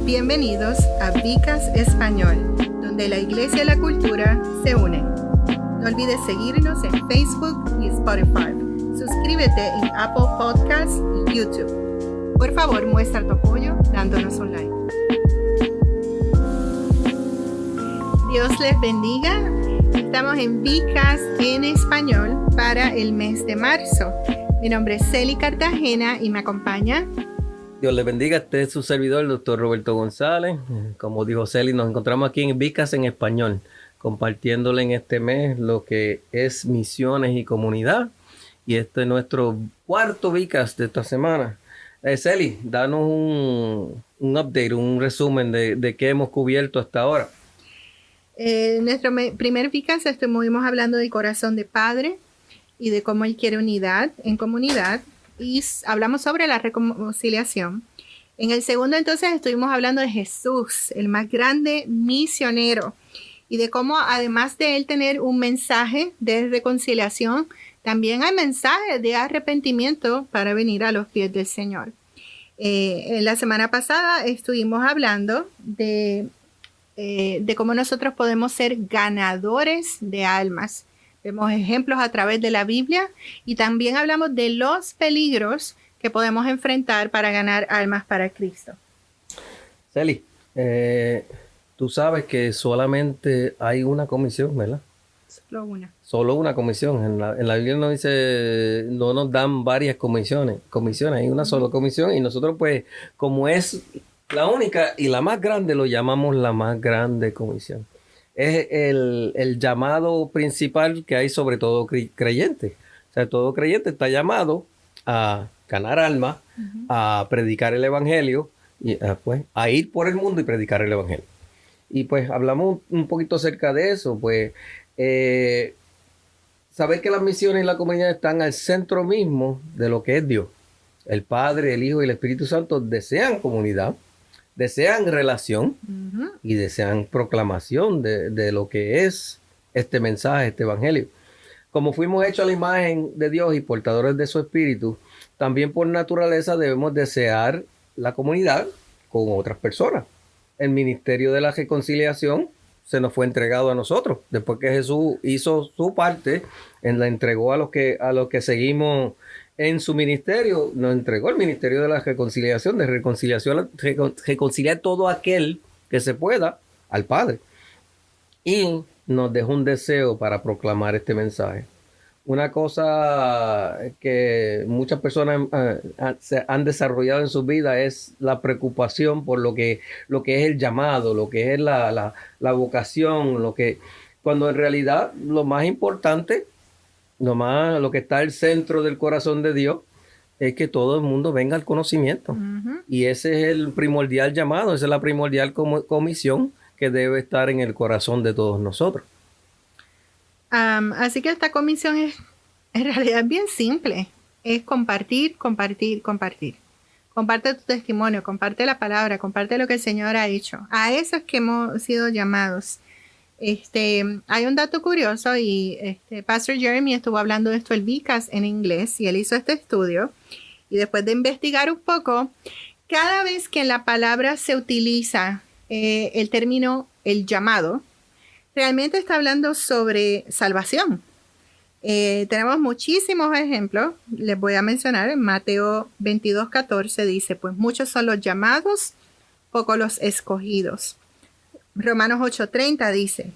Bienvenidos a Vicas Español, donde la iglesia y la cultura se unen. No olvides seguirnos en Facebook y Spotify. Suscríbete en Apple Podcasts y YouTube. Por favor, muestra tu apoyo dándonos un like. Dios les bendiga. Estamos en Vicas en Español para el mes de marzo. Mi nombre es Celi Cartagena y me acompaña. Dios les bendiga, este es su servidor, el doctor Roberto González. Como dijo Celi, nos encontramos aquí en Vicas en Español, compartiéndole en este mes lo que es misiones y comunidad. Y este es nuestro cuarto Vicas de esta semana. Celi, danos un update, un resumen de qué hemos cubierto hasta ahora. Nuestro primer Vicas estuvimos hablando del corazón de Padre y de cómo Él quiere unidad en comunidad. Y hablamos sobre la reconciliación. En el segundo, entonces, estuvimos hablando de Jesús, el más grande misionero, y de cómo, además de él tener un mensaje de reconciliación, también hay mensajes de arrepentimiento para venir a los pies del Señor. En la semana pasada estuvimos hablando de cómo nosotros podemos ser ganadores de almas. Vemos ejemplos a través de la Biblia y también hablamos de los peligros que podemos enfrentar para ganar almas para Cristo. Celi, tú sabes que solamente hay una comisión, ¿verdad? Solo una. Solo una comisión. En la Biblia no dice, no nos dan varias comisiones, hay una sola comisión y nosotros pues como es la única y la más grande lo llamamos la más grande comisión. Es el llamado principal que hay sobre todo creyente. O sea, todo creyente está llamado a ganar almas, a predicar el evangelio, y pues a ir por el mundo y predicar el evangelio. Y pues hablamos un poquito acerca de eso, pues saber que las misiones y la comunidad están al centro mismo de lo que es Dios. El Padre, el Hijo y el Espíritu Santo desean comunidad, desean relación y desean proclamación de lo que es este mensaje, este evangelio. Como fuimos hechos a la imagen de Dios y portadores de su espíritu, también por naturaleza debemos desear la comunidad con otras personas. El ministerio de la reconciliación se nos fue entregado a nosotros. Después que Jesús hizo su parte, la entregó a los que seguimos en su ministerio, nos entregó el ministerio de la reconciliación, de reconciliar todo aquel que se pueda al Padre. Y nos dejó un deseo para proclamar este mensaje. Una cosa que muchas personas se han desarrollado en su vida es la preocupación por lo que es el llamado, lo que es la vocación, cuando en realidad lo más importante, lo que está al centro del corazón de Dios es que todo el mundo venga al conocimiento. Y ese es el primordial llamado, esa es la primordial comisión que debe estar en el corazón de todos nosotros. Así que esta comisión es en realidad bien simple. Es compartir. Comparte tu testimonio, comparte la palabra, comparte lo que el Señor ha hecho. A eso es que hemos sido llamados. Hay un dato curioso y Pastor Jeremy estuvo hablando de esto el Vicas en inglés y él hizo este estudio y después de investigar un poco, cada vez que en la palabra se utiliza el término el llamado, realmente está hablando sobre salvación. Tenemos muchísimos ejemplos, les voy a mencionar. En Mateo 22:14 dice, pues muchos son los llamados, pocos los escogidos. Romanos 8:30 dice,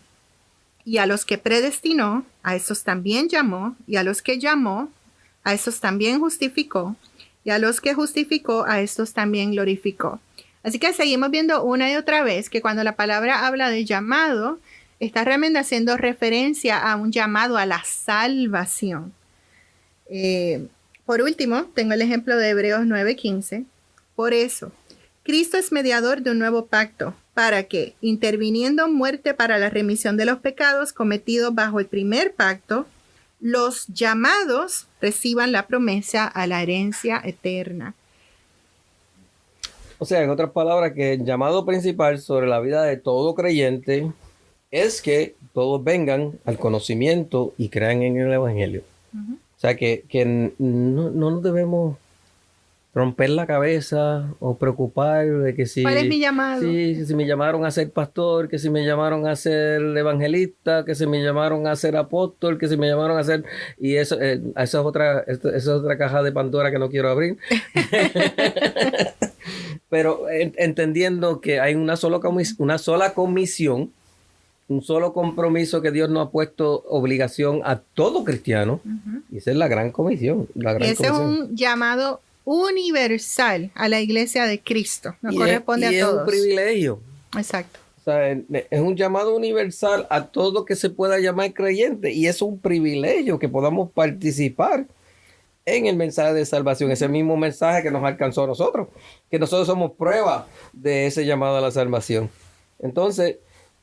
y a los que predestinó, a esos también llamó, y a los que llamó, a esos también justificó, y a los que justificó, a estos también glorificó. Así que seguimos viendo una y otra vez que cuando la palabra habla de llamado, está realmente haciendo referencia a un llamado a la salvación. Por último, tengo el ejemplo de Hebreos 9:15. Por eso, Cristo es mediador de un nuevo pacto, para que, interviniendo muerte para la remisión de los pecados cometidos bajo el primer pacto, los llamados reciban la promesa a la herencia eterna. O sea, en otras palabras, que el llamado principal sobre la vida de todo creyente es que todos vengan al conocimiento y crean en el evangelio. O sea, que no nos debemos romper la cabeza o preocupar de que si... ¿Cuál es mi llamado? Sí, si me llamaron a ser pastor, que si me llamaron a ser evangelista, que si me llamaron a ser apóstol, que si me llamaron a ser... Y eso es otra caja de Pandora que no quiero abrir. Pero entendiendo que hay una sola comisión, un solo compromiso que Dios nos ha puesto obligación a todo cristiano, y esa es la gran comisión. Y ese es un llamado universal a la iglesia de Cristo. Nos corresponde a todos. Es un privilegio. Exacto. O sea, es un llamado universal a todo que se pueda llamar creyente, y es un privilegio que podamos participar en el mensaje de salvación, ese mismo mensaje que nos alcanzó a nosotros, que nosotros somos prueba de ese llamado a la salvación. Entonces,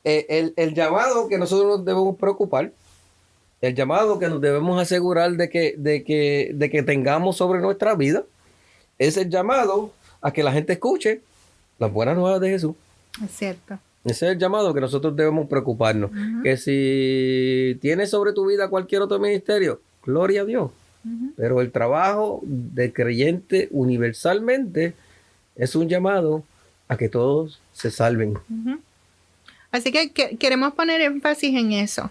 el llamado que nosotros nos debemos preocupar, el llamado que nos debemos asegurar de que tengamos sobre nuestra vida, es el llamado a que la gente escuche las buenas nuevas de Jesús. Es cierto. Ese es el llamado que nosotros debemos preocuparnos. Que si tienes sobre tu vida cualquier otro ministerio, gloria a Dios. Pero el trabajo del creyente universalmente es un llamado a que todos se salven. Así que queremos poner énfasis en eso,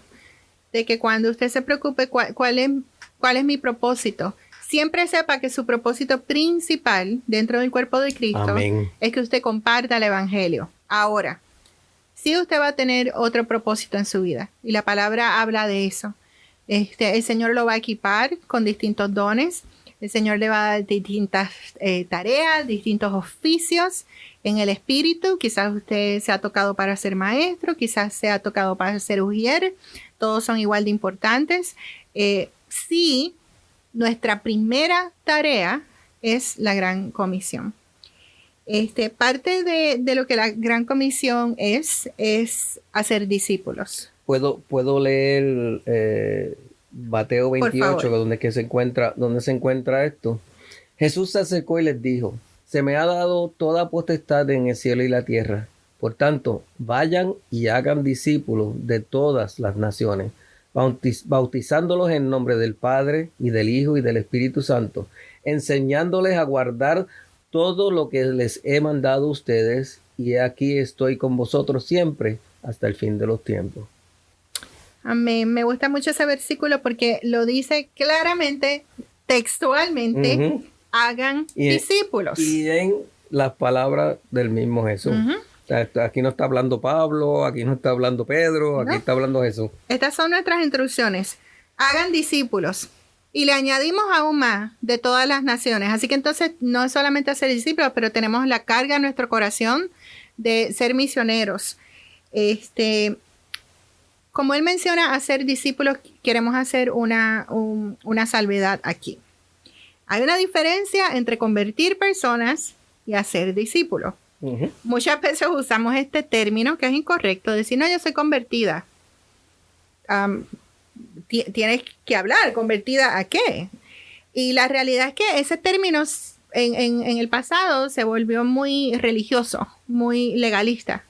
de que cuando usted se preocupe cuál es mi propósito, siempre sepa que su propósito principal dentro del cuerpo de Cristo Amén. Es que usted comparta el evangelio. Ahora, si usted va a tener otro propósito en su vida, y la palabra habla de eso, el Señor lo va a equipar con distintos dones. El Señor le va a dar distintas tareas, distintos oficios en el espíritu. Quizás usted se ha tocado para ser maestro, quizás se ha tocado para ser ujier. Todos son igual de importantes. Sí, nuestra primera tarea es la Gran Comisión. Parte de lo que la Gran Comisión es hacer discípulos. Puedo leer Mateo 28, donde se encuentra esto. Jesús se acercó y les dijo: se me ha dado toda potestad en el cielo y la tierra. Por tanto, vayan y hagan discípulos de todas las naciones, bautizándolos en nombre del Padre y del Hijo y del Espíritu Santo, enseñándoles a guardar todo lo que les he mandado a ustedes, y aquí estoy con vosotros siempre hasta el fin de los tiempos. Amén. Me gusta mucho ese versículo porque lo dice claramente, textualmente, hagan discípulos. Y en las palabras del mismo Jesús. O sea, aquí no está hablando Pablo, aquí no está hablando Pedro, aquí está hablando Jesús. Estas son nuestras instrucciones. Hagan discípulos. Y le añadimos aún más de todas las naciones. Así que entonces no es solamente hacer discípulos, pero tenemos la carga en nuestro corazón de ser misioneros. Como él menciona hacer discípulos, queremos hacer una salvedad aquí. Hay una diferencia entre convertir personas y hacer discípulos. Muchas veces usamos este término que es incorrecto, decir, no, yo soy convertida. Tienes que hablar, ¿convertida a qué? Y la realidad es que ese término en el pasado se volvió muy religioso, muy legalista.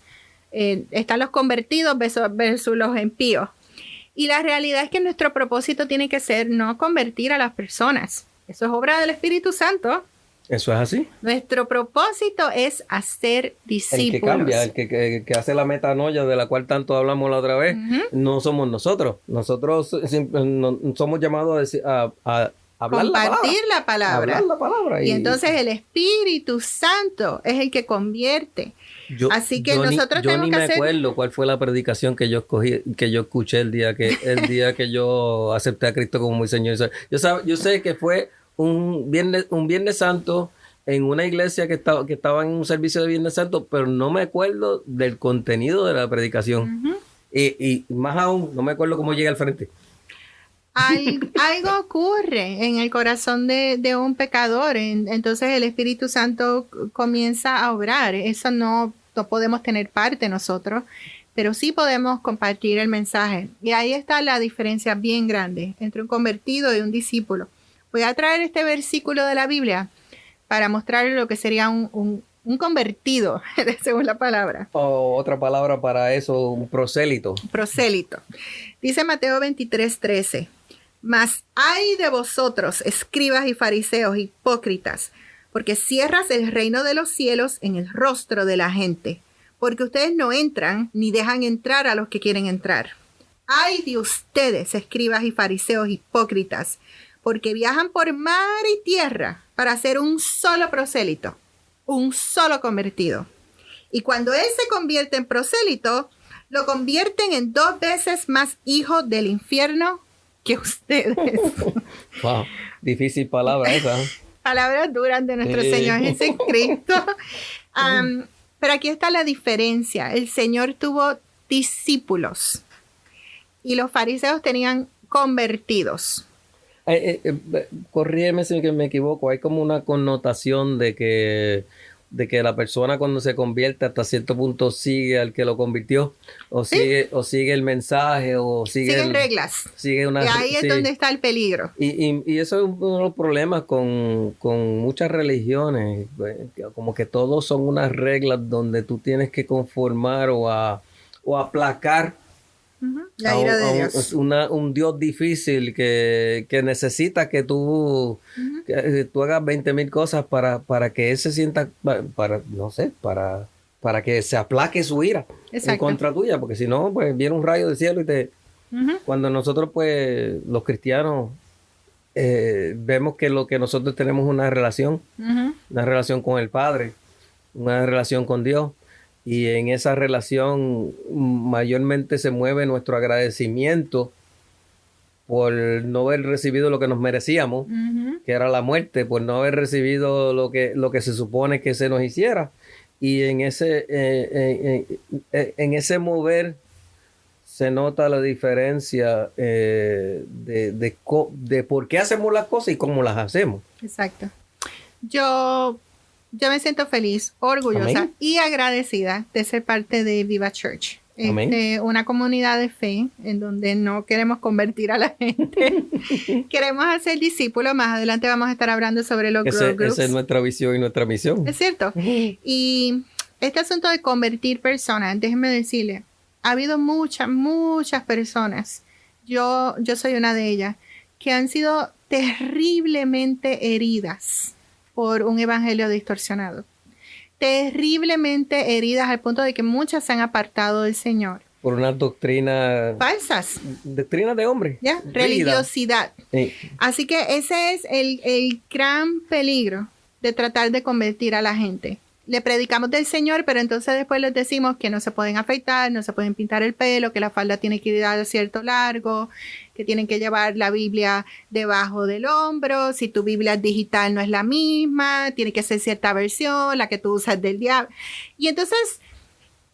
Están los convertidos versus los impíos. Y la realidad es que nuestro propósito tiene que ser no convertir a las personas. Eso es obra del Espíritu Santo. ¿Eso es así? Nuestro propósito es hacer discípulos. El que cambia, el que hace la metanoia de la cual tanto hablamos la otra vez, no somos nosotros. Nosotros somos llamados a hablar compartir la palabra. Hablar la palabra. Y entonces el Espíritu Santo es el que convierte. Así que nosotros tenemos que hacer... Yo ni me acuerdo cuál fue la predicación que yo escuché el día que yo acepté a Cristo como mi Señor. Yo sé que fue un Viernes Santo en una iglesia que estaba en un servicio de Viernes Santo, pero no me acuerdo del contenido de la predicación. Y más aún, no me acuerdo cómo llegué al frente. Algo ocurre en el corazón de un pecador, entonces el Espíritu Santo comienza a obrar. Eso no podemos tener parte nosotros, pero sí podemos compartir el mensaje. Y ahí está la diferencia bien grande entre un convertido y un discípulo. Voy a traer este versículo de la Biblia para mostrarle lo que sería un convertido, según la palabra. O otra palabra para eso, un prosélito. Prosélito. Dice Mateo 23:13. Mas ay de vosotros, escribas y fariseos hipócritas, porque cierras el reino de los cielos en el rostro de la gente, porque ustedes no entran ni dejan entrar a los que quieren entrar. ¡Ay de ustedes, escribas y fariseos hipócritas! Porque viajan por mar y tierra para hacer un solo prosélito, un solo convertido. Y cuando él se convierte en prosélito, lo convierten en 2 veces más hijo del infierno que ustedes. Wow, difícil palabra esa. Palabras duras de nuestro Señor Jesucristo. Pero aquí está la diferencia. El Señor tuvo discípulos y los fariseos tenían convertidos. Corrígeme si me equivoco. Hay como una connotación de que la persona cuando se convierte hasta cierto punto sigue al que lo convirtió, o sigue el mensaje, o siguen reglas. Sigue una, y ahí es donde está el peligro. Y eso es uno de los problemas con muchas religiones, como que todos son unas reglas donde tú tienes que conformar o aplacar la ira de Dios. Un Dios difícil que necesita que tú hagas 20,000 cosas para que él se sienta, para que se aplaque su ira. Exacto. En contra tuya, porque si no, pues viene un rayo del cielo y cuando nosotros, pues, los cristianos vemos que lo que nosotros tenemos es una relación con el Padre, una relación con Dios. Y en esa relación mayormente se mueve nuestro agradecimiento por no haber recibido lo que nos merecíamos, que era la muerte, por no haber recibido lo que se supone que se nos hiciera. Y en ese mover se nota la diferencia de por qué hacemos las cosas y cómo las hacemos. Exacto. Yo me siento feliz, orgullosa Amén. Y agradecida de ser parte de Viva Church. Una comunidad de fe en donde no queremos convertir a la gente. Queremos hacer discípulos. Más adelante vamos a estar hablando sobre los Grow Groups. Esa es nuestra visión y nuestra misión. Es cierto. Y este asunto de convertir personas, déjenme decirle, ha habido muchas personas, yo soy una de ellas, que han sido terriblemente heridas por un evangelio distorsionado. Terriblemente heridas al punto de que muchas se han apartado del Señor. Por una doctrina... falsas. Doctrina de hombre. ¿Ya? Religiosidad. Sí. Así que ese es el gran peligro de tratar de convertir a la gente. Le predicamos del Señor, pero entonces después les decimos que no se pueden afeitar, no se pueden pintar el pelo, que la falda tiene que ir a cierto largo, que tienen que llevar la Biblia debajo del hombro. Si tu Biblia digital no es la misma, tiene que ser cierta versión, la que tú usas del diablo. Y entonces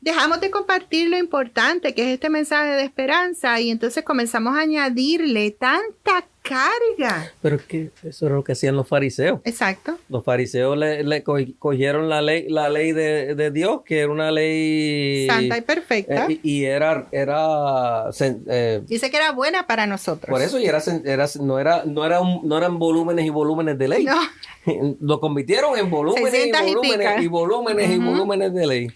dejamos de compartir lo importante que es este mensaje de esperanza y entonces comenzamos a añadirle tanta carga. Pero es que eso es lo que hacían los fariseos. Exacto. Los fariseos le cogieron la ley de Dios, que era una ley santa y perfecta. Y dice que era buena para nosotros. Por eso, y no eran volúmenes y volúmenes de ley. No. Lo convirtieron en volúmenes y volúmenes de ley.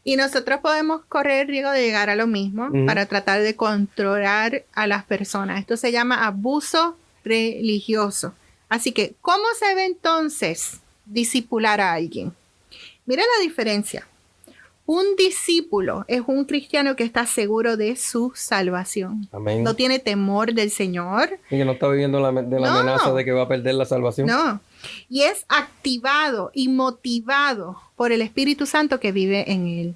Y nosotros podemos correr el riesgo de llegar a lo mismo para tratar de controlar a las personas. Esto se llama abuso religioso. Así que, ¿cómo se ve entonces discipular a alguien? Mira la diferencia. Un discípulo es un cristiano que está seguro de su salvación. Amén. No tiene temor del Señor. Y que no está viviendo la amenaza de que va a perder la salvación. No. Y es activado y motivado por el Espíritu Santo que vive en él.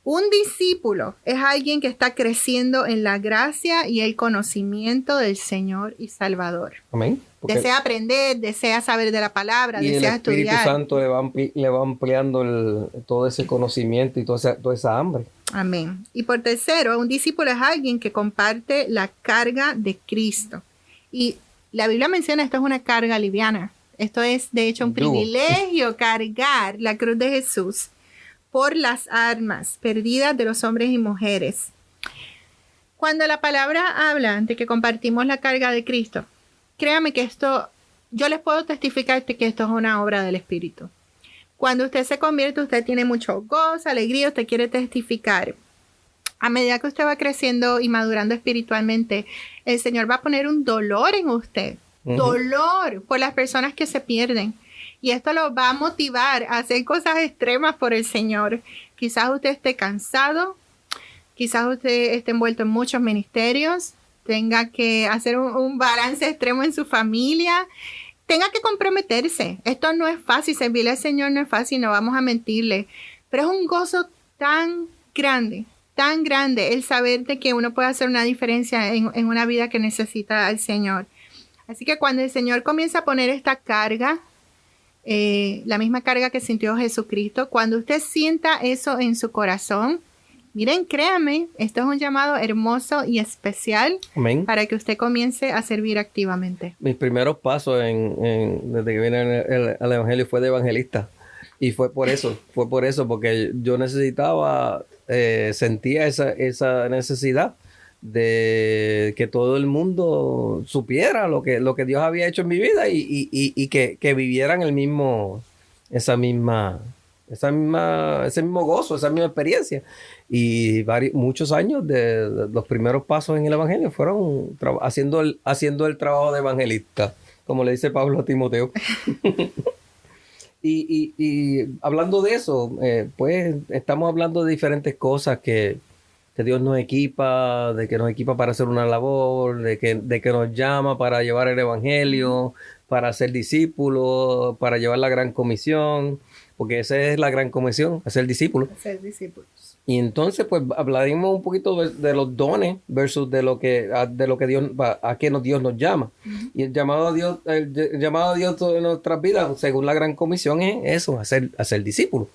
Un discípulo es alguien que está creciendo en la gracia y el conocimiento del Señor y Salvador. Amén. Desea aprender, desea saber de la palabra, desea estudiar. Y el Espíritu Santo le va ampliando todo ese conocimiento y toda esa hambre. Amén. Y por tercero, un discípulo es alguien que comparte la carga de Cristo. Y la Biblia menciona esto es una carga liviana. Esto es, de hecho, un privilegio cargar la cruz de Jesús por las almas perdidas de los hombres y mujeres. Cuando la palabra habla de que compartimos la carga de Cristo, créame que esto, yo les puedo testificar que esto es una obra del Espíritu. Cuando usted se convierte, usted tiene mucho gozo, alegría, usted quiere testificar. A medida que usted va creciendo y madurando espiritualmente, el Señor va a poner un dolor en usted. Dolor por las personas que se pierden. Y esto lo va a motivar a hacer cosas extremas por el Señor. Quizás usted esté cansado, quizás usted esté envuelto en muchos ministerios, tenga que hacer un balance extremo en su familia, tenga que comprometerse. Esto no es fácil, servirle al Señor no es fácil, no vamos a mentirle, pero es un gozo tan grande el saber de que uno puede hacer una diferencia en una vida que necesita al Señor. Así que cuando el Señor comienza a poner esta carga, la misma carga que sintió Jesucristo, cuando usted sienta eso en su corazón, miren, créame, esto es un llamado hermoso y especial. Amén. Para que usted comience a servir activamente. Mis primeros pasos desde que vine al Evangelio fue de evangelista. Y fue por eso, porque yo necesitaba, sentía esa necesidad de que todo el mundo supiera lo que Dios había hecho en mi vida y que vivieran ese mismo gozo, esa misma experiencia. Y muchos años de los primeros pasos en el Evangelio fueron haciendo el trabajo de evangelista, como le dice Pablo a Timoteo. Y hablando de eso, pues estamos hablando de diferentes cosas que Dios nos equipa, de que nos equipa para hacer una labor, de que nos llama para llevar el Evangelio, para ser discípulos, para llevar la gran comisión, porque esa es la gran comisión, hacer discípulos. Hacer discípulos. Y entonces, pues, hablaremos un poquito de los dones versus de lo que Dios, a qué Dios nos llama. Uh-huh. Y el llamado a Dios de nuestras vidas, según la gran comisión, es eso, hacer discípulos.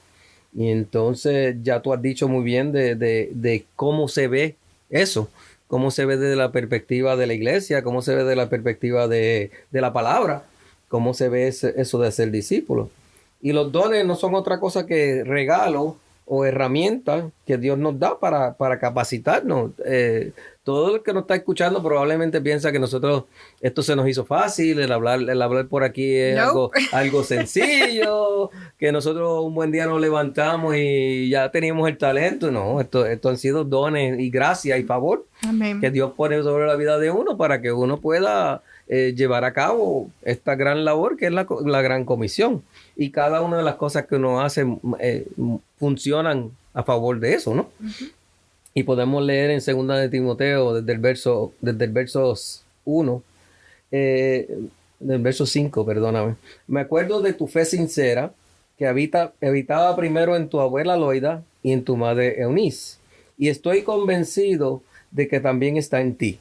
Y entonces, ya tú has dicho muy bien de cómo se ve eso, cómo se ve desde la perspectiva de la iglesia, cómo se ve desde la perspectiva de la palabra, cómo se ve eso de ser discípulos. Y los dones no son otra cosa que regalos o herramientas que Dios nos da para capacitarnos. Todo el que nos está escuchando probablemente piensa que nosotros, esto se nos hizo fácil, el hablar por aquí es algo sencillo, que nosotros un buen día nos levantamos y ya teníamos el talento. No, esto han sido dones y gracia y favor. Amén. Que Dios pone sobre la vida de uno para que uno pueda llevar a cabo esta gran labor que es la gran comisión. Y cada una de las cosas que uno hace funcionan a favor de eso, ¿no? Uh-huh. Y podemos leer en 2 de Timoteo desde el verso 1, del verso 5, perdóname. Me acuerdo de tu fe sincera que habitaba primero en tu abuela Loida y en tu madre Eunice. Y estoy convencido de que también está en ti.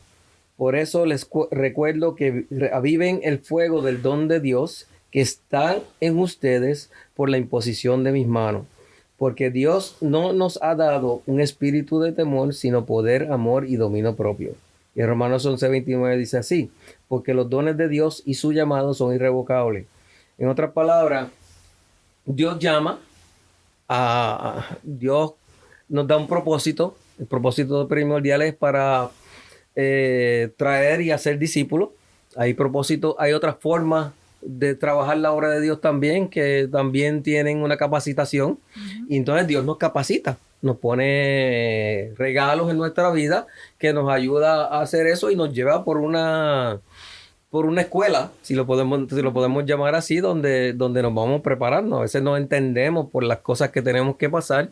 Por eso les recuerdo que aviven el fuego del don de Dios que está en ustedes por la imposición de mis manos. Porque Dios no nos ha dado un espíritu de temor, sino poder, amor y dominio propio. Y en Romanos 11:29 dice así, porque los dones de Dios y su llamado son irrevocables. En otras palabras, Dios llama, Dios nos da un propósito. El propósito primordial es para traer y hacer discípulos. Hay otras formas de trabajar la obra de Dios también, que también tienen una capacitación. Uh-huh. Y entonces Dios nos capacita, nos pone regalos en nuestra vida que nos ayuda a hacer eso y nos lleva por una escuela, si lo podemos llamar así, donde nos vamos preparando. A veces no entendemos por las cosas que tenemos que pasar,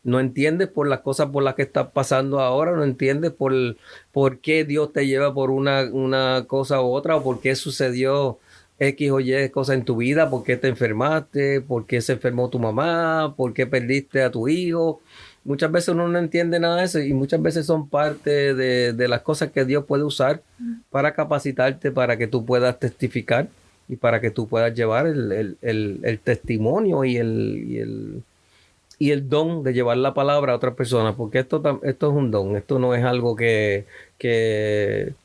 no entiendes por las cosas por las que estás pasando ahora, no entiendes por qué Dios te lleva por una cosa u otra, o por qué sucedió X o Y cosas en tu vida, por qué te enfermaste, por qué se enfermó tu mamá, por qué perdiste a tu hijo. Muchas veces uno no entiende nada de eso y muchas veces son parte de las cosas que Dios puede usar para capacitarte, para que tú puedas testificar y para que tú puedas llevar el testimonio y el don de llevar la palabra a otras personas, porque esto es un don, esto no es algo que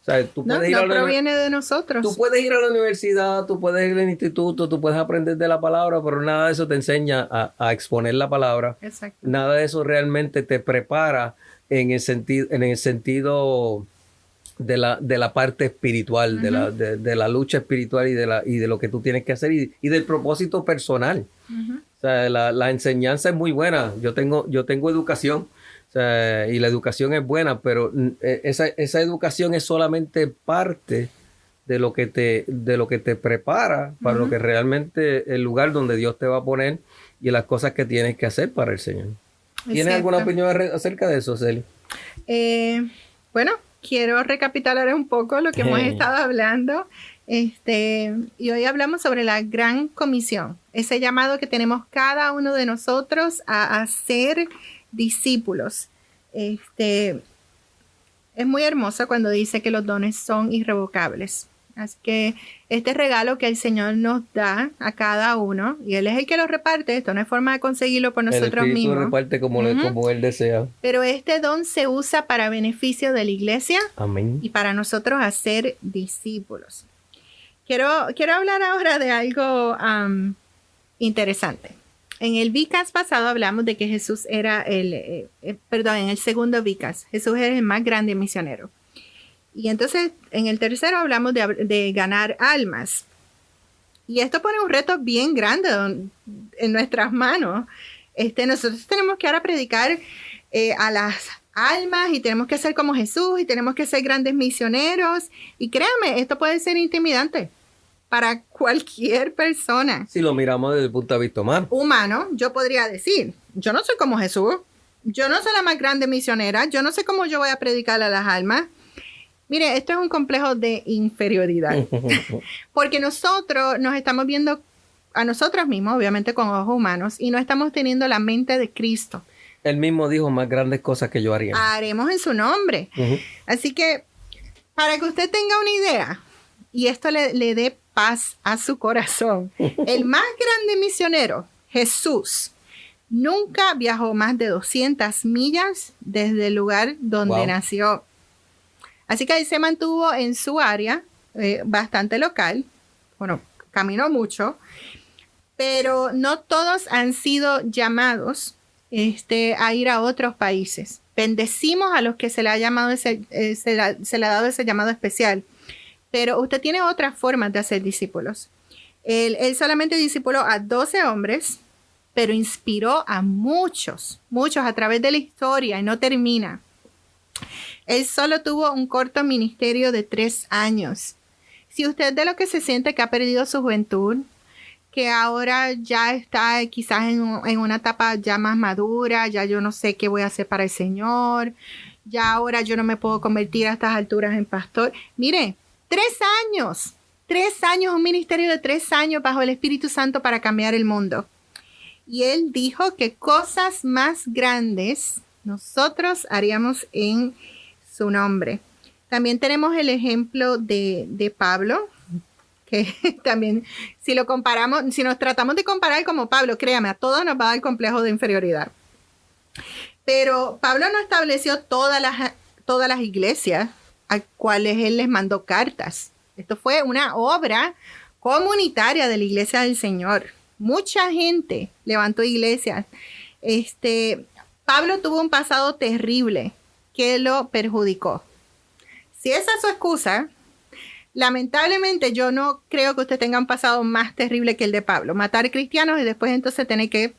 ¿sabes? Tú puedes no proviene de nosotros. Tú puedes ir a la universidad, tú puedes ir al instituto, tú puedes aprender de la palabra, pero nada de eso te enseña a exponer la palabra. Exacto. Nada de eso realmente te prepara en el sentido de la parte espiritual, uh-huh. de la lucha espiritual y de lo que tú tienes que hacer y del propósito personal. Uh-huh. O sea, la enseñanza es muy buena. Yo tengo educación, o sea, y la educación es buena, pero esa educación es solamente parte de lo que te prepara para lo que realmente el lugar donde Dios te va a poner y las cosas que tienes que hacer para el Señor. ¿Tienes alguna opinión acerca de eso, Celi? Bueno, quiero recapitular un poco lo que hemos estado hablando. Y hoy hablamos sobre la gran comisión, ese llamado que tenemos cada uno de nosotros a ser discípulos. Es muy hermoso cuando dice que los dones son irrevocables. Así que este regalo que el Señor nos da a cada uno, y Él es el que lo reparte, esto no hay forma de conseguirlo por nosotros mismos. El Espíritu reparte como Él desea. Pero este don se usa para beneficio de la iglesia. Amén. Y para nosotros hacer discípulos. Quiero hablar ahora de algo interesante. En el Vicas pasado hablamos de que Jesús era en el segundo Vicas, Jesús era el más grande misionero. Y entonces en el tercero hablamos de ganar almas. Y esto pone un reto bien grande en nuestras manos. Nosotros tenemos que ahora predicar a las almas y tenemos que ser como Jesús y tenemos que ser grandes misioneros. Y créanme, esto puede ser intimidante para cualquier persona. Si lo miramos desde el punto de vista humano, yo podría decir, yo no soy como Jesús, yo no soy la más grande misionera, yo no sé cómo yo voy a predicar a las almas. Mire, esto es un complejo de inferioridad, porque nosotros nos estamos viendo a nosotros mismos, obviamente con ojos humanos, y no estamos teniendo la mente de Cristo. Él mismo dijo, más grandes cosas que yo haría. Haremos en su nombre. Así que, para que usted tenga una idea, y esto le dé paz a su corazón, el más grande misionero, Jesús, nunca viajó más de 200 millas desde el lugar donde nació. Así que ahí se mantuvo en su área, bastante local. Bueno, caminó mucho, pero no todos han sido llamados a ir a otros países. Bendecimos a los que se le ha llamado se le ha dado ese llamado especial. Pero usted tiene otras formas de hacer discípulos. Él solamente discipuló a 12 hombres, pero inspiró a muchos a través de la historia y no termina. Él solo tuvo un corto ministerio de 3 años. Si usted de lo que se siente que ha perdido su juventud, que ahora ya está quizás en una etapa ya más madura, ya yo no sé qué voy a hacer para el Señor, ya ahora yo no me puedo convertir a estas alturas en pastor. Mire, 3 años, un ministerio de 3 años bajo el Espíritu Santo para cambiar el mundo. Y él dijo que cosas más grandes nosotros haríamos en su nombre. También tenemos el ejemplo de Pablo, que también si nos tratamos de comparar como Pablo, créame, a todos nos va a dar complejo de inferioridad. Pero Pablo no estableció todas las iglesias a cuales él les mandó cartas. Esto fue una obra comunitaria de la Iglesia del Señor. Mucha gente levantó iglesias. Pablo tuvo un pasado terrible que lo perjudicó. Si esa es su excusa, lamentablemente yo no creo que usted tenga un pasado más terrible que el de Pablo. Matar cristianos y después entonces tener que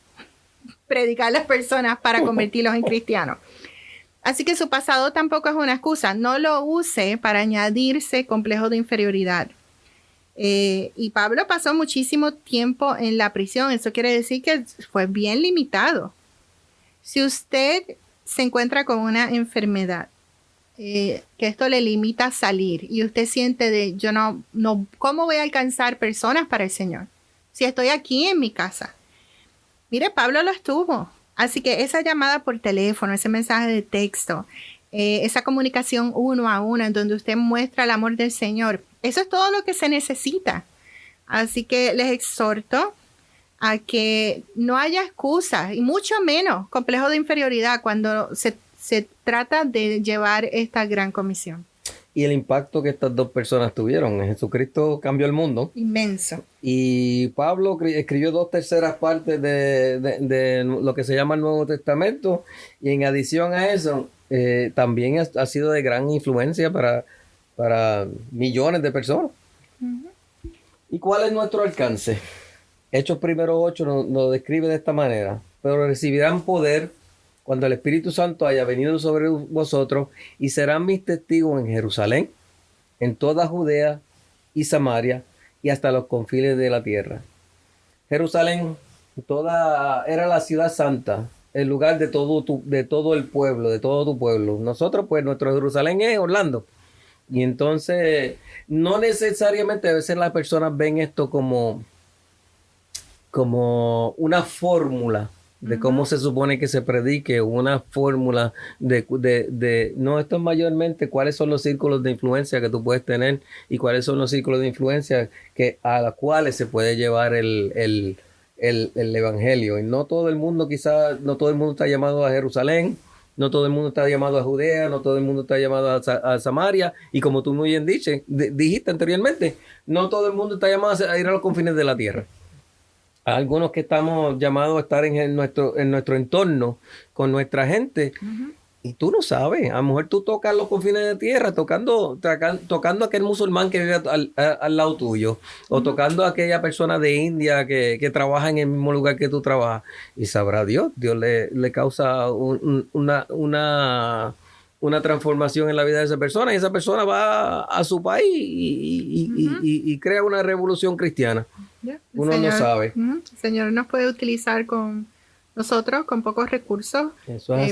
predicar a las personas para convertirlos en cristianos. Así que su pasado tampoco es una excusa. No lo use para añadirse complejo de inferioridad. Y Pablo pasó muchísimo tiempo en la prisión. Eso quiere decir que fue bien limitado. Si usted se encuentra con una enfermedad, que esto le limita a salir y usted siente yo no, ¿cómo voy a alcanzar personas para el Señor? Si estoy aquí en mi casa. Mire, Pablo lo estuvo. Así que esa llamada por teléfono, ese mensaje de texto, esa comunicación uno a uno en donde usted muestra el amor del Señor, eso es todo lo que se necesita. Así que les exhorto a que no haya excusas y mucho menos complejo de inferioridad cuando se trata de llevar esta gran comisión. Y el impacto que estas dos personas tuvieron. Jesucristo cambió el mundo. Inmenso. Y Pablo escribió 2/3 partes de lo que se llama el Nuevo Testamento. Y en adición a eso, también ha sido de gran influencia para millones de personas. ¿Y cuál es nuestro alcance? Hechos 1:8 nos describe de esta manera. Pero recibirán poder cuando el Espíritu Santo haya venido sobre vosotros, y serán mis testigos en Jerusalén, en toda Judea y Samaria y hasta los confines de la tierra. Jerusalén toda era la ciudad santa, el lugar de todo el pueblo, de todo tu pueblo. Nosotros, pues, nuestro Jerusalén es Orlando. Y entonces, no necesariamente a veces las personas ven esto como una fórmula de cómo se supone que se predique, una fórmula no, esto es mayormente cuáles son los círculos de influencia que tú puedes tener y cuáles son los círculos de influencia a los cuales se puede llevar el evangelio. Y no todo el mundo, quizás, no todo el mundo está llamado a Jerusalén, no todo el mundo está llamado a Judea, no todo el mundo está llamado a Samaria, y como tú muy bien dijiste anteriormente, no todo el mundo está llamado a ir a los confines de la tierra. Algunos que estamos llamados a estar en nuestro entorno con nuestra gente, y tú no sabes, a lo mejor tú tocas los confines de tierra, tocando a aquel musulmán que vive al lado tuyo, o tocando a aquella persona de India que trabaja en el mismo lugar que tú trabajas, y sabrá Dios le causa una transformación en la vida de esa persona, y esa persona va a su país y crea una revolución cristiana. Uno no sabe. El Señor nos puede utilizar con nosotros, con pocos recursos,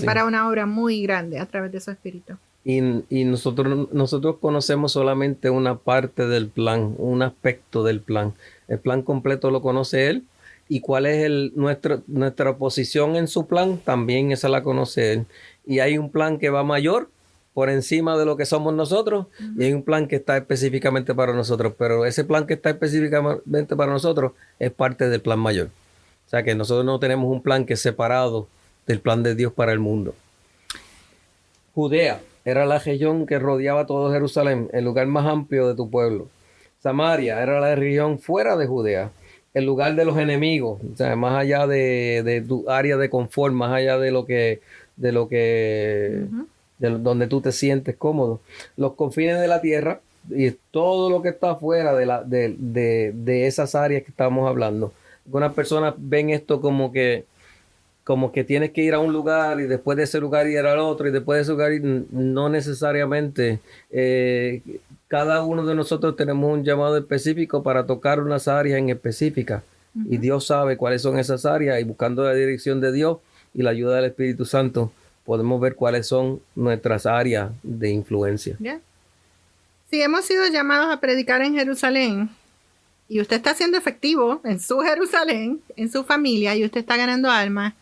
para una obra muy grande a través de su Espíritu. Y nosotros conocemos solamente una parte del plan, un aspecto del plan. El plan completo lo conoce Él. Y cuál es nuestra posición en su plan, también esa la conoce Él. Y hay un plan que va mayor por encima de lo que somos nosotros, y hay un plan que está específicamente para nosotros, pero ese plan que está específicamente para nosotros es parte del plan mayor. O sea que nosotros no tenemos un plan que es separado del plan de Dios para el mundo. Judea era la región que rodeaba todo Jerusalén, el lugar más amplio de tu pueblo. Samaria era la región fuera de Judea, el lugar de los enemigos, o sea, más allá de tu área de confort, más allá de donde tú te sientes cómodo. Los confines de la tierra y todo lo que está fuera de esas áreas que estamos hablando. Algunas personas ven esto como que tienes que ir a un lugar y después de ese lugar ir al otro y después de ese lugar no necesariamente. Cada uno de nosotros tenemos un llamado específico para tocar unas áreas en específica, y Dios sabe cuáles son esas áreas, y buscando la dirección de Dios y la ayuda del Espíritu Santo podemos ver cuáles son nuestras áreas de influencia. Yeah. Si hemos sido llamados a predicar en Jerusalén y usted está siendo efectivo en su Jerusalén, en su familia, y usted está ganando almas,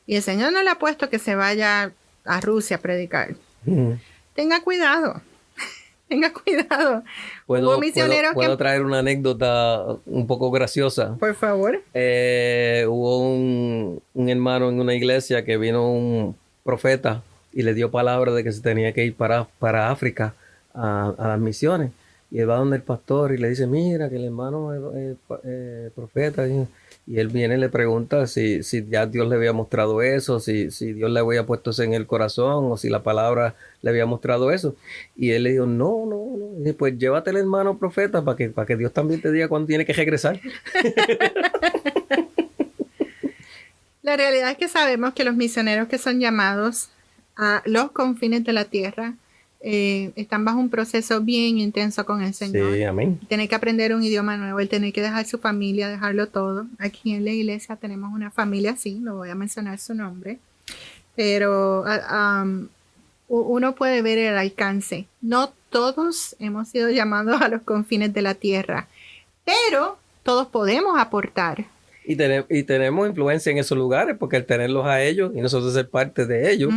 y el Señor no le ha puesto que se vaya a Rusia a predicar, tenga cuidado. Tenga cuidado. ¿Puedo traer una anécdota un poco graciosa? Por favor. Hubo un hermano en una iglesia que vino un profeta y le dio palabra de que se tenía que ir para África a las misiones. Y él va donde el pastor y le dice, mira, que el hermano es profeta. Y él viene y le pregunta si ya Dios le había mostrado eso, si Dios le había puesto eso en el corazón, o si la palabra le había mostrado eso. Y él le dijo, no. Y dice, pues llévate al hermano profeta para que Dios también te diga cuándo tiene que regresar. La realidad es que sabemos que los misioneros que son llamados a los confines de la tierra están bajo un proceso bien intenso con el Señor. Sí, amén. Tiene que aprender un idioma nuevo, él tiene que dejar su familia, dejarlo todo. Aquí en la iglesia tenemos una familia así, no voy a mencionar su nombre, pero uno puede ver el alcance. No todos hemos sido llamados a los confines de la tierra, pero todos podemos aportar. Y tenemos influencia en esos lugares, porque al tenerlos a ellos y nosotros ser parte de ellos,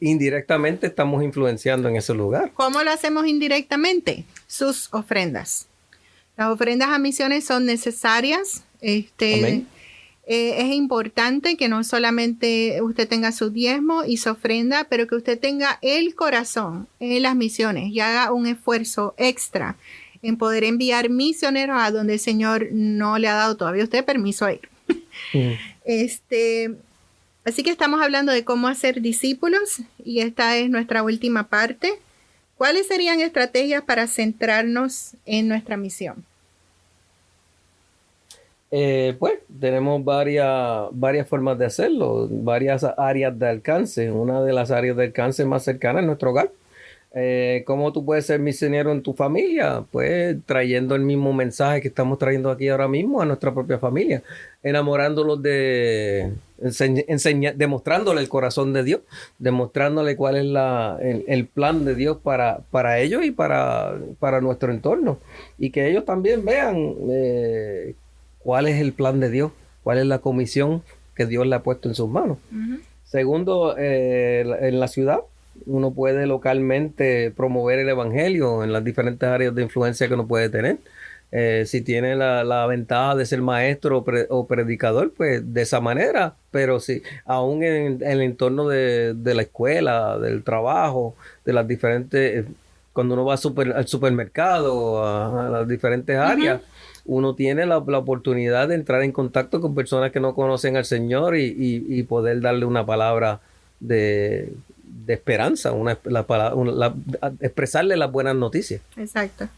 indirectamente estamos influenciando en ese lugar. ¿Cómo lo hacemos indirectamente? Sus ofrendas. Las ofrendas a misiones son necesarias. Es importante que no solamente usted tenga su diezmo y su ofrenda, pero que usted tenga el corazón en las misiones y haga un esfuerzo extra en poder enviar misioneros a donde el Señor no le ha dado todavía a usted permiso a ir. Así que estamos hablando de cómo hacer discípulos, y esta es nuestra última parte. ¿Cuáles serían estrategias para centrarnos en nuestra misión? Pues tenemos varias formas de hacerlo, varias áreas de alcance. Una de las áreas de alcance más cercanas es nuestro hogar. ¿Cómo tú puedes ser misionero en tu familia? Pues trayendo el mismo mensaje que estamos trayendo aquí ahora mismo a nuestra propia familia, enamorándolos demostrándole el corazón de Dios, demostrándole cuál es el plan de Dios para ellos y para nuestro entorno. Y que ellos también vean cuál es el plan de Dios, cuál es la comisión que Dios le ha puesto en sus manos. Uh-huh. Segundo, en la ciudad, uno puede localmente promover el evangelio en las diferentes áreas de influencia que uno puede tener. Si tiene la ventaja de ser maestro o predicador, pues de esa manera. Pero si aún en el entorno de la escuela, del trabajo, de las diferentes, cuando uno va al supermercado, a las diferentes áreas, uh-huh, uno tiene la oportunidad de entrar en contacto con personas que no conocen al Señor y poder darle una palabra de esperanza, expresarle las buenas noticias. Exacto.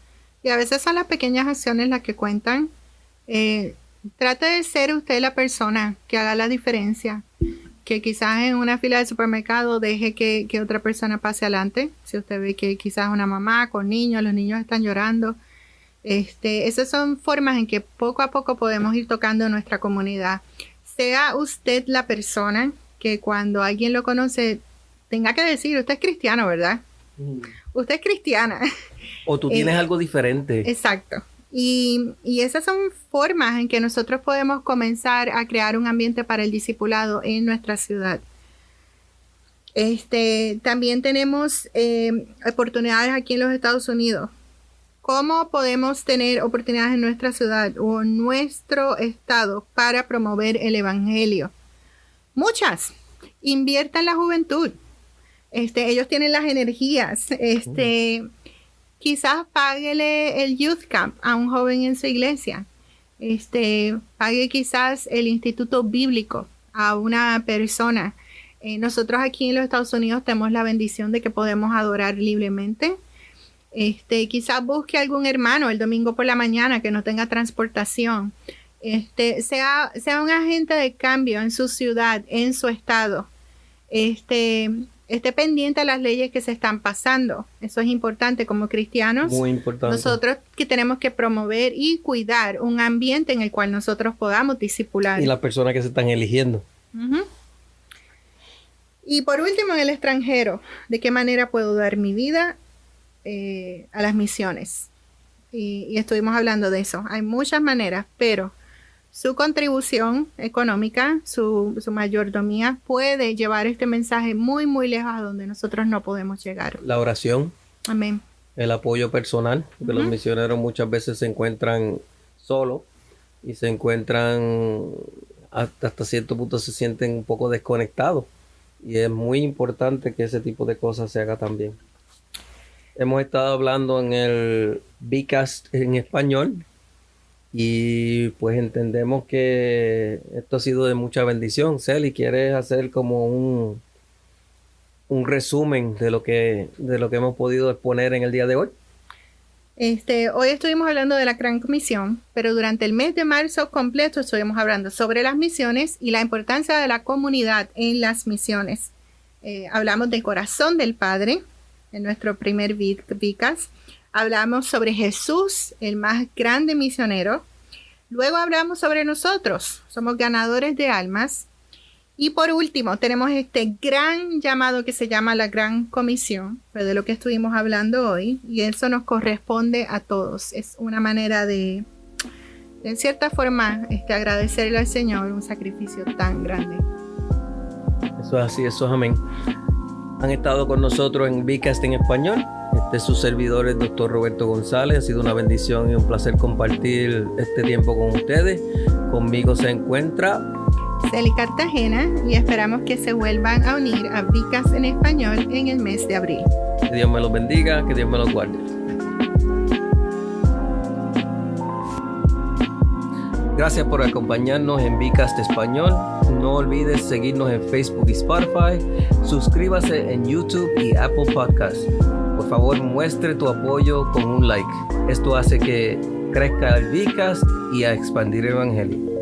Y a veces son las pequeñas acciones las que cuentan. Trate de ser usted la persona que haga la diferencia. Que quizás en una fila de supermercado deje que otra persona pase adelante. Si usted ve que quizás una mamá con niños, los niños están llorando. Esas son formas en que poco a poco podemos ir tocando nuestra comunidad. Sea usted la persona que cuando alguien lo conoce tenga que decir, usted es cristiano, ¿verdad? Usted es cristiana. O tú tienes algo diferente. Exacto. Y esas son formas en que nosotros podemos comenzar a crear un ambiente para el discipulado en nuestra ciudad. También tenemos oportunidades aquí en los Estados Unidos. ¿Cómo podemos tener oportunidades en nuestra ciudad o en nuestro estado para promover el evangelio? Muchas. Invierta en la juventud. Ellos tienen las energías. Quizás páguele el Youth Camp a un joven en su iglesia. Pague quizás el Instituto Bíblico a una persona. Nosotros aquí en los Estados Unidos tenemos la bendición de que podemos adorar libremente. Quizás busque algún hermano el domingo por la mañana que no tenga transportación. Sea un agente de cambio en su ciudad, en su estado. Esté pendiente a las leyes que se están pasando. Eso es importante como cristianos. Muy importante. Nosotros que tenemos que promover y cuidar un ambiente en el cual nosotros podamos discipular. Y las personas que se están eligiendo. Uh-huh. Y por último, en el extranjero, ¿de qué manera puedo dar mi vida a las misiones? Y estuvimos hablando de eso. Hay muchas maneras, pero su contribución económica, su mayordomía puede llevar este mensaje muy, muy lejos a donde nosotros no podemos llegar. La oración. Amén. El apoyo personal, porque los misioneros muchas veces se encuentran solos y se encuentran, hasta cierto punto se sienten un poco desconectados. Y es muy importante que ese tipo de cosas se haga también. Hemos estado hablando en el VCast en español. Y pues entendemos que esto ha sido de mucha bendición. Celi, ¿quieres hacer como un resumen de lo que hemos podido exponer en el día de hoy? Hoy estuvimos hablando de la Gran Comisión, pero durante el mes de marzo completo estuvimos hablando sobre las misiones y la importancia de la comunidad en las misiones. Hablamos del corazón del Padre en nuestro primer VCast. Hablamos sobre Jesús, el más grande misionero. Luego hablamos sobre nosotros. Somos ganadores de almas. Y por último, tenemos este gran llamado que se llama la Gran Comisión, de lo que estuvimos hablando hoy. Y eso nos corresponde a todos. Es una manera de en cierta forma, agradecerle al Señor un sacrificio tan grande. Eso es así, eso es amén. Han estado con nosotros en VCast en español. Su servidor es Dr. Roberto González. Ha sido una bendición y un placer compartir este tiempo con ustedes. Conmigo se encuentra Celi Cartagena y esperamos que se vuelvan a unir a VCast en español en el mes de abril. Que Dios me los bendiga, que Dios me los guarde. Gracias por acompañarnos en VCast Español. No olvides seguirnos en Facebook y Spotify. Suscríbase en YouTube y Apple Podcasts. Por favor, muestre tu apoyo con un like. Esto hace que crezca el VCast y a expandir el Evangelio.